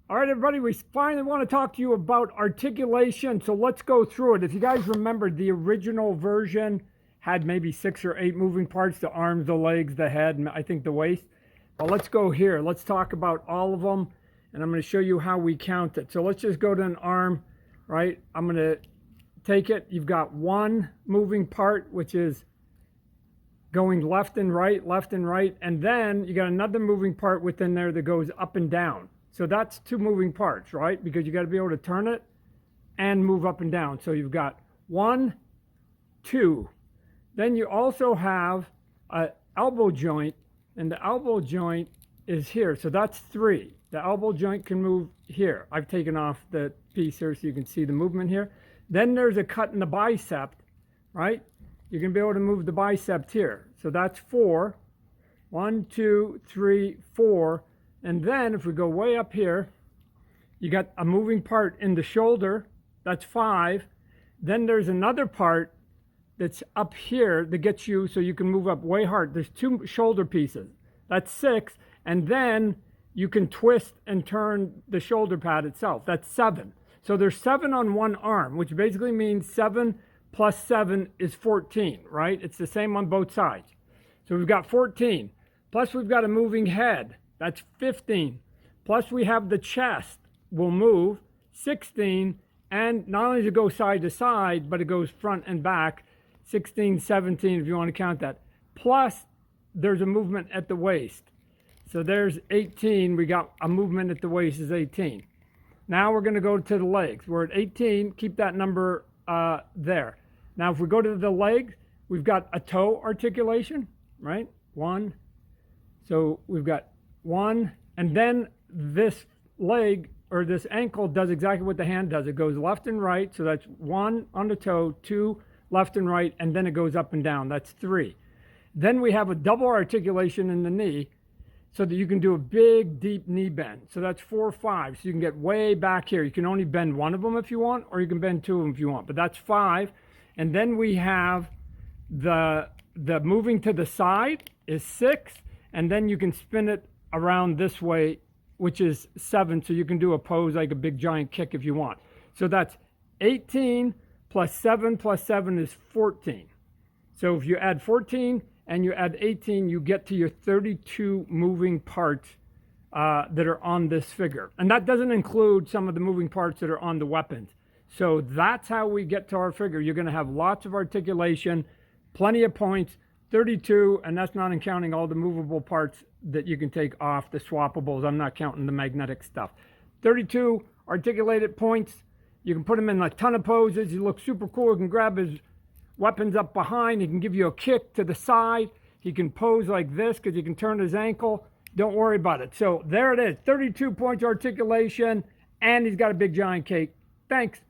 All right, everybody, we finally want to talk to you about articulation. So let's go through it. If you guys remember, the original version had maybe 6 or 8 moving parts: the arms, the legs, the head, and I think the waist. Well, let's go here. Let's talk about all of them, and I'm going to show you how we count it. So let's just go to an arm, right? I'm going to take it. You've got one moving part, which is going left and right, and then you got another moving part within there that goes up and down. So that's 2 moving parts, right? Because you got to be able to turn it and move up and down. So you've got 1, 2. Then you also have an elbow joint, and the elbow joint is here. So that's 3. The elbow joint can move here. I've taken off the piece here so you can see the movement here. Then there's a cut in the bicep, right? You're going to be able to move the bicep here. So that's 4. 1, 2, 3, 4. And then if we go way up here, you got a moving part in the shoulder. That's 5. Then there's another part that's up here that gets you so you can move up way hard. There's 2 shoulder pieces. That's 6. And then you can twist and turn the shoulder pad itself. That's 7. So there's 7 on one arm, which basically means 7 plus 7 is 14, right? It's the same on both sides. So we've got 14. Plus we've got a moving head. That's 15. Plus we have the chest will move, 16. And not only does it go side to side, but it goes front and back, 16, 17 if you want to count that. Plus there's a movement at the waist. So there's 18. We got a movement at the waist is 18. Now we're going to go to the legs. We're at 18. Keep that number there. Now if we go to the legs, we've got a toe articulation, right? 1. So we've got 1, and then this leg or this ankle does exactly what the hand does. It goes left and right, so that's 1 on the toe, 2 left and right, and then it goes up and down. That's 3. Then we have a double articulation in the knee so that you can do a big, deep knee bend. So that's 4, 5. So you can get way back here. You can only bend one of them if you want, or you can bend 2 of them if you want, but that's 5. And then we have the moving to the side is 6, and then you can spin it around this way, which is 7, so you can do a pose like a big giant kick if you want. So that's 18 plus 7 is 14. So if you add 14 and you add 18, you get to your 32 moving parts that are on this figure. And that doesn't include some of the moving parts that are on the weapons. So that's how we get to our figure. You're going to have lots of articulation, plenty of points, 32, and that's not counting all the movable parts that you can take off, the swappables. I'm not counting the magnetic stuff. 32 articulated points. You can put him in a ton of poses. He looks super cool. He can grab his weapons up behind. He can give you a kick to the side. He can pose like this because he can turn his ankle. Don't worry about it. So there it is, 32 points articulation, and he's got a big giant cake. Thanks.